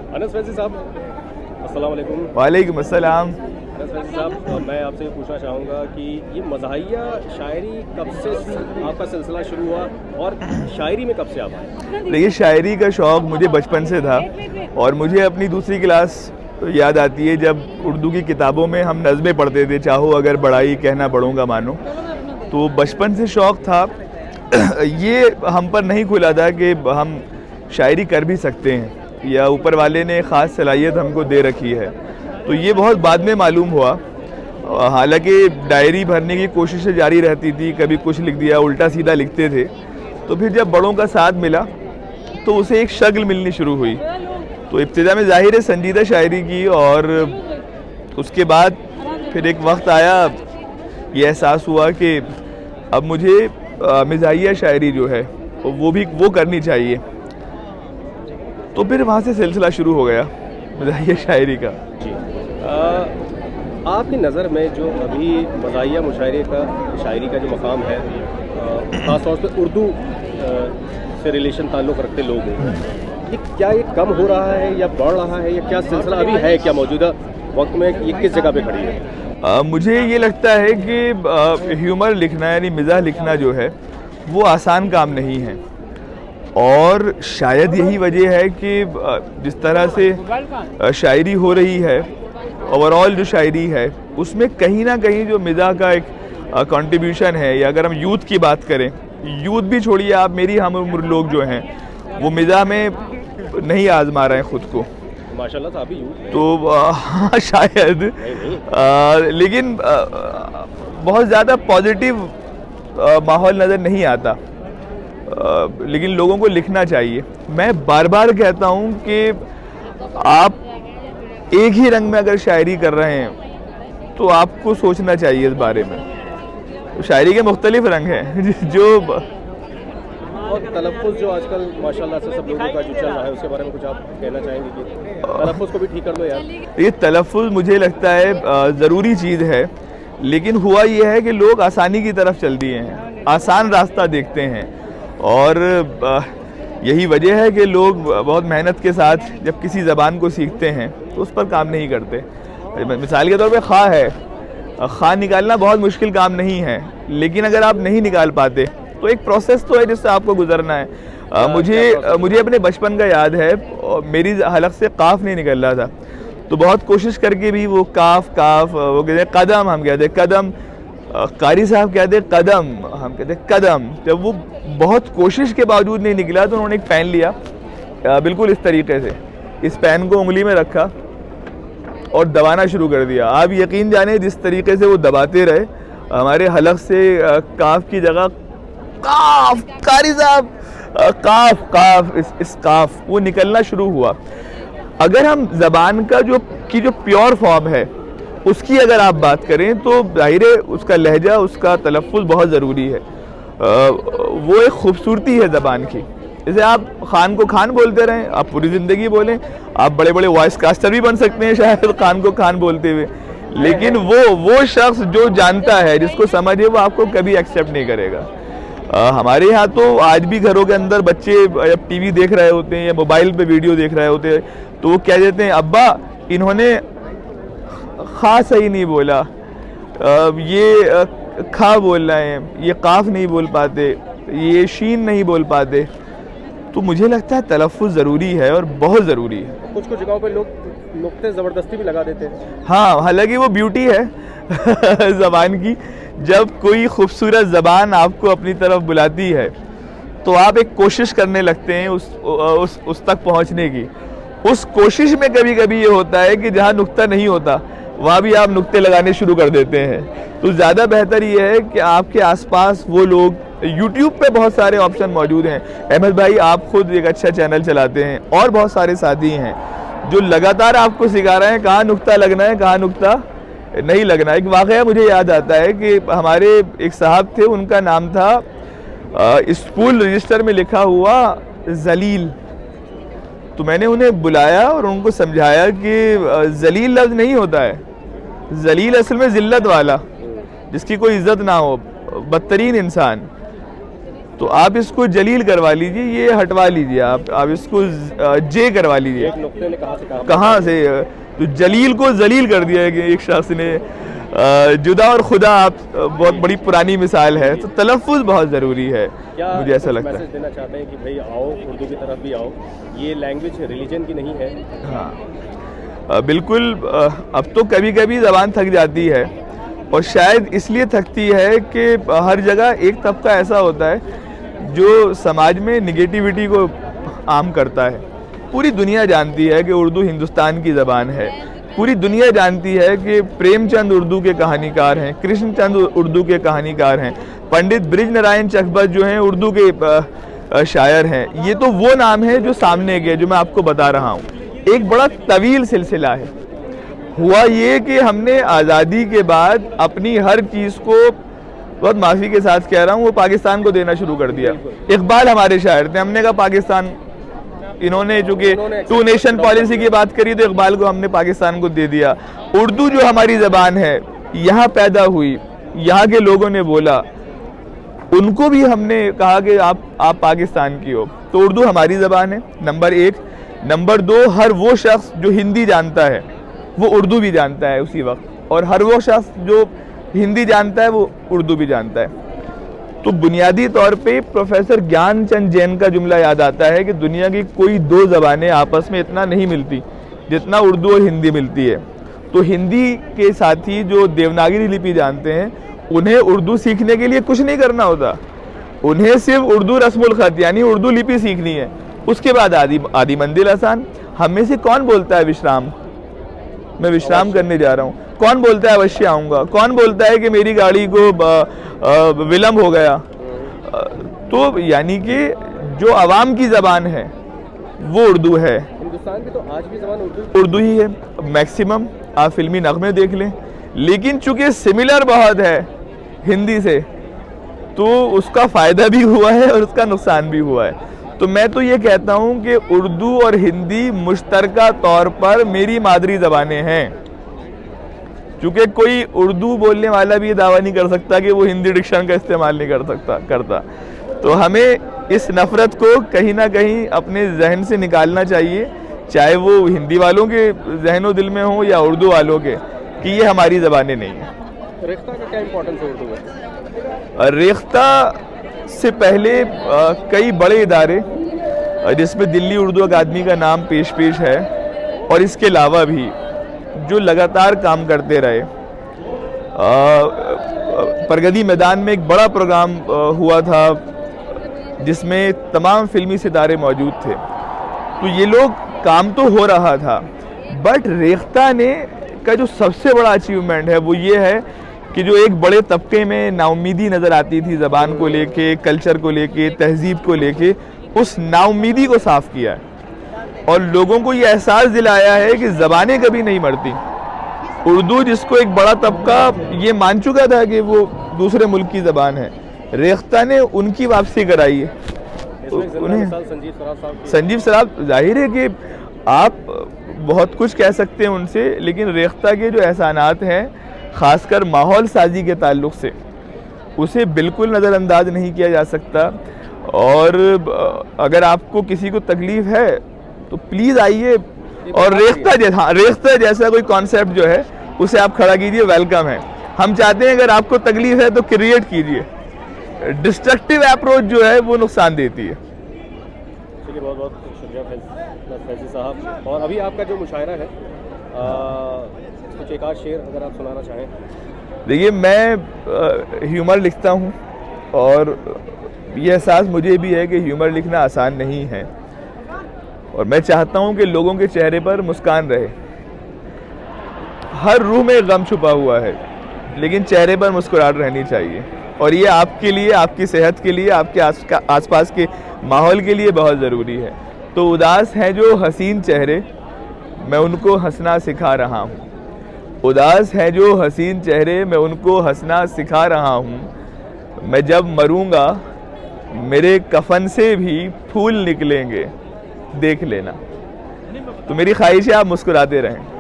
अनस फैज़ी साहब, अस्सलाम वालेकुम। वालेकुम अस्सलाम। अनस फैज़ी साहब, मैं आपसे ये पूछना चाहूँगा कि ये मज़ाहिया शायरी कब से आपका सिलसिला शुरू हुआ और शायरी में कब से आप आए? देखिए, शायरी का शौक़ मुझे बचपन से था और मुझे अपनी दूसरी क्लास याद आती है जब उर्दू की किताबों में हम नज़में पढ़ते थे, चाहो अगर बड़ाई कहना बड़ों का मानो। तो बचपन से शौक़ था। ये हम पर नहीं खुला था कि हम शायरी कर भी सकते हैं या ऊपर वाले ने ख़ास सलाहियत हमको दे रखी है, तो ये बहुत बाद में मालूम हुआ। हालांकि डायरी भरने की कोशिशें जारी रहती थी, कभी कुछ लिख दिया, उल्टा सीधा लिखते थे। तो फिर जब बड़ों का साथ मिला तो उसे एक शक्ल मिलनी शुरू हुई। तो इब्तिदा में ज़ाहिर है संजीदा शायरी की, और उसके बाद फिर एक वक्त आया, ये एहसास हुआ कि अब मुझे मिज़ाहिया शायरी जो है वो करनी चाहिए। तो फिर वहाँ से सिलसिला शुरू हो गया मिज़ाहिया शायरी का। जी, आपकी नज़र में जो अभी मज़ाहिया मुशायरे का शायरी का जो मकाम है, ख़ास तौर पर उर्दू से रिलेशन ताल्लुक़ रखते लोग हैं, ये कम हो रहा है या बढ़ रहा है, या क्या सिलसिला अभी है, क्या मौजूदा वक्त में ये किस जगह पे खड़ी है? मुझे ये लगता है कि ह्यूमर लिखना यानी मिज़ाह लिखना जो है वो आसान काम नहीं है, और शायद यही वजह है कि जिस तरह से शायरी हो रही है, ओवरऑल जो शायरी है उसमें कहीं ना कहीं जो मिज़ाह का एक कंट्रीब्यूशन है, या अगर हम यूथ की बात करें, यूथ भी छोड़िए, आप मेरी हम उम्र लोग जो हैं वो मिज़ाह में नहीं आजमा रहे हैं ख़ुद को। माशाल्लाह साहब, यूथ तो हाँ शायद लेकिन बहुत ज़्यादा पॉजिटिव माहौल नज़र नहीं आता। लेकिन लोगों को लिखना चाहिए। मैं बार बार कहता हूँ कि आप एक ही रंग में अगर शायरी कर रहे हैं तो आपको सोचना चाहिए इस बारे में। तो शायरी के मुख्तलिफ रंग हैं जो और तलफ़्फ़ुज़ जो आजकल माशाल्लाह से सब लोगों का जो चल रहा है, उसके बारे में कुछ आप कहना चाहेंगे कि तलफ़्फ़ुज़ को भी ठीक कर लो यार? ये तलफ़्फ़ुज़ मुझे लगता है ज़रूरी चीज़ है, लेकिन हुआ ये है कि लोग आसानी की तरफ चल दिए हैं, आसान रास्ता देखते हैं, और यही वजह है कि लोग बहुत मेहनत के साथ जब किसी ज़बान को सीखते हैं तो उस पर काम नहीं करते। मिसाल के तौर पे ख़ा है, ख़ा निकालना बहुत मुश्किल काम नहीं है, लेकिन अगर आप नहीं निकाल पाते तो एक प्रोसेस तो है जिससे आपको गुजरना है। मुझे अपने बचपन का याद है, मेरी हलक से काफ नहीं निकल रहा था, तो बहुत कोशिश करके भी वो काफ वो कहते कदम, हम कहते कदम, कारी साहब कहते कदम, हम कहते कदम। जब वो बहुत कोशिश के बावजूद नहीं निकला तो उन्होंने एक पेन लिया, बिल्कुल इस तरीके से, इस पेन को उंगली में रखा और दबाना शुरू कर दिया। आप यकीन जाने जिस तरीके से वो दबाते रहे, हमारे हलक से काफ की जगह काफ, कारी साहब काफ, इस काफ वो निकलना शुरू हुआ। अगर हम ज़बान का जो प्योर फॉर्म है उसकी अगर आप बात करें तो जाहिर है उसका लहजा, उसका तलफ़्फ़ुज़ बहुत ज़रूरी है। वो एक खूबसूरती है ज़बान की। जैसे आप खान को खान बोलते रहें, आप पूरी ज़िंदगी बोलें, आप बड़े बड़े वॉइस कास्टर भी बन सकते हैं शायद खान को खान बोलते हुए, लेकिन वो शख्स जो जानता है, जिसको समझे, वो आपको कभी एक्सेप्ट नहीं करेगा। हमारे यहाँ तो आज भी घरों के अंदर बच्चे जब टीवी देख रहे होते हैं या मोबाइल पे वीडियो देख रहे होते हैं तो वो कह देते हैं, अब्बा इन्होंने खा सही नहीं बोला, ये खा बोल रहे हैं, ये काफ नहीं बोल पाते, ये शीन नहीं बोल पाते। तो मुझे लगता है तलफ़्फ़ुज़ ज़रूरी है और बहुत ज़रूरी है। कुछ जगहों पे लोग नुक्ते ज़बरदस्ती भी लगा देते हैं। हाँ, हालांकि वो ब्यूटी है ज़बान की। जब कोई खूबसूरत ज़बान आपको अपनी तरफ बुलाती है तो आप एक कोशिश करने लगते हैं उस तक पहुंचने की। उस कोशिश में कभी कभी ये होता है कि जहां नुक्ता नहीं होता वहां भी आप नुक्ते लगाने शुरू कर देते हैं। तो ज़्यादा बेहतर ये है कि आपके आसपास वो लोग, यूट्यूब पे बहुत सारे ऑप्शन मौजूद हैं। अहमद भाई, आप खुद एक अच्छा चैनल चलाते हैं और बहुत सारे साथी हैं जो लगातार आपको सिखा रहे हैं कहाँ नुक्ता लगना है, कहाँ नुक्ता नहीं लगना। एक वाक़या मुझे याद आता है कि हमारे एक साहब थे, उनका नाम था स्कूल रजिस्टर में लिखा हुआ जलील। तो मैंने उन्हें बुलाया और उनको समझाया कि जलील लफ्ज़ नहीं होता है, जलील असल में ज़िल्लत वाला, जिसकी कोई इज़्ज़त ना हो, बदतरीन इंसान। तो आप इसको जलील करवा लीजिए, ये हटवा लीजिए, आप इसको जे करवा लीजिए। एक नुक्ते ने कहाँ से तो जलील को जलील कर दिया है कि एक शख्स ने। जुदा और खुदा आप बहुत बड़ी पुरानी मिसाल है, तो तलफ़ुज़ बहुत ज़रूरी है, मुझे ऐसा लगता है। मैसेज देना चाहते हैं कि भाई आओ उर्दू की तरफ भी आओ, ये लैंग्वेज रिलीजन की नहीं है। हाँ बिल्कुल। अब तो कभी कभी ज़बान थक जाती है, और शायद इसलिए थकती है कि हर जगह एक तबका ऐसा होता है जो समाज में निगेटिविटी को आम करता है। पूरी दुनिया जानती है कि उर्दू हिंदुस्तान की ज़बान है, पूरी दुनिया जानती है कि प्रेमचंद उर्दू के कहानीकार हैं, कृष्णचंद उर्दू के कहानीकार हैं, पंडित बृज नारायण चकबत जो हैं उर्दू के शायर हैं। ये तो वो नाम है जो सामने के, जो मैं आपको बता रहा हूँ। एक बड़ा तवील सिलसिला है। हुआ ये कि हमने आज़ादी के बाद अपनी हर चीज़ को, बहुत माफ़ी के साथ कह रहा हूँ, वो पाकिस्तान को देना शुरू कर दिया। इकबाल हमारे शायर थे, हमने कहा पाकिस्तान, इन्होंने चूँकि टू नेशन पॉलिसी की बात करी तो इकबाल को हमने पाकिस्तान को दे दिया। उर्दू जो हमारी ज़बान है, यहाँ पैदा हुई, यहाँ के लोगों ने बोला, उनको भी हमने कहा कि आप पाकिस्तान की हो, तो उर्दू हमारी ज़बान है, नंबर एक। नंबर दो, हर वो शख्स जो हिंदी जानता है वो उर्दू भी जानता है उसी वक्त, और हर वो शख्स जो हिंदी जानता है वो उर्दू भी जानता है। तो बुनियादी तौर पे प्रोफेसर ज्ञानचंद जैन का जुमला याद आता है कि दुनिया की कोई दो ज़बानें आपस में इतना नहीं मिलती जितना उर्दू और हिंदी मिलती है। तो हिंदी के साथी जो देवनागरी लिपि जानते हैं, उन्हें उर्दू सीखने के लिए कुछ नहीं करना होता, उन्हें सिर्फ उर्दू रस्मुल ख़त यानी उर्दू लिपि सीखनी है। उसके बाद आदि मंजिल आसान। हम में से कौन बोलता है विश्राम, मैं विश्राम करने जा रहा हूँ? कौन बोलता है अवश्य आऊँगा? कौन बोलता है कि मेरी गाड़ी को विलम्ब हो गया? तो यानी कि जो आवाम की ज़बान है वो उर्दू है। हिंदुस्तान की तो आज भी ज़बान उर्दू ही है मैक्सिमम। आप फिल्मी नगमे देख लें, लेकिन चूंकि सिमिलर बहुत है हिंदी से, तो उसका फ़ायदा भी हुआ है और उसका नुकसान भी हुआ है। तो मैं तो ये कहता हूँ कि उर्दू और हिंदी मुश्तरका तौर पर मेरी मादरी ज़बानें हैं। चूँकि कोई उर्दू बोलने वाला भी ये दावा नहीं कर सकता कि वो हिंदी डिक्शन का इस्तेमाल नहीं करता। तो हमें इस नफ़रत को कहीं ना कहीं अपने जहन से निकालना चाहिए, चाहे वो हिंदी वालों के जहनो दिल में हो या उर्दू वालों के, कि ये हमारी ज़बानें नहीं हैं। रेख्ता का क्या इम्पोर्टेंस है उर्दू में? रेख्ता से पहले कई बड़े इदारे, जिसमें दिल्ली उर्दू अकादमी का नाम पेश है, और इसके अलावा भी जो लगातार काम करते रहे। प्रगति मैदान में एक बड़ा प्रोग्राम हुआ था जिसमें तमाम फिल्मी सितारे मौजूद थे। तो ये लोग, काम तो हो रहा था, बट रेख्ता ने का जो सबसे बड़ा अचीवमेंट है वो ये है कि जो एक बड़े तबके में नाउमीदी नज़र आती थी ज़बान को लेके, कल्चर को लेके, तहजीब को लेके, उस नाउमीदी को साफ़ किया है और लोगों को ये एहसास दिलाया है कि ज़बानें कभी नहीं मरती। उर्दू, जिसको एक बड़ा तबका ये मान चुका था कि वो दूसरे मुल्क की ज़बान है, रेख्ता ने उनकी वापसी कराई है। उन्हें संजीव सराफ, जाहिर है कि आप बहुत कुछ कह सकते हैं उनसे, लेकिन रेख्ता के जो एहसानात हैं ख़ासकर माहौल साजी के ताल्लुक़ से, उसे बिल्कुल नज़रअंदाज नहीं किया जा सकता। और अगर आपको किसी को तकलीफ़ है तो प्लीज़ आइए, और रेख्ता जैसा कोई कॉन्सेप्ट जो है उसे आप खड़ा कीजिए, वेलकम है। हम चाहते हैं अगर आपको तकलीफ़ है तो क्रिएट कीजिए, डिस्ट्रक्टिव अप्रोच जो है वो नुकसान देती है। चलिए, बहुत बहुत शुक्रिया फैज़ी साहब। और अभी आपका जो मुशायरा है, कुछ एक आध शेर अगर आप सुनाना चाहें। देखिए, मैं ह्यूमर लिखता हूँ और ये एहसास मुझे भी है कि ह्यूमर लिखना आसान नहीं है, और मैं चाहता हूँ कि लोगों के चेहरे पर मुस्कान रहे। हर रूह में गम छुपा हुआ है, लेकिन चेहरे पर मुस्कुराहट रहनी चाहिए, और ये आपके लिए, आपकी सेहत के लिए, आपके आसपास के माहौल के लिए बहुत ज़रूरी है। तो उदास हैं जो हसीन चेहरे, मैं उनको हंसना सिखा रहा हूँ। उदास हैं जो हसीन चेहरे, मैं उनको हंसना सिखा रहा हूँ। मैं जब मरूंगा मेरे कफन से भी फूल निकलेंगे, देख लेना। तो मेरी ख्वाहिश है आप मुस्कुराते रहें।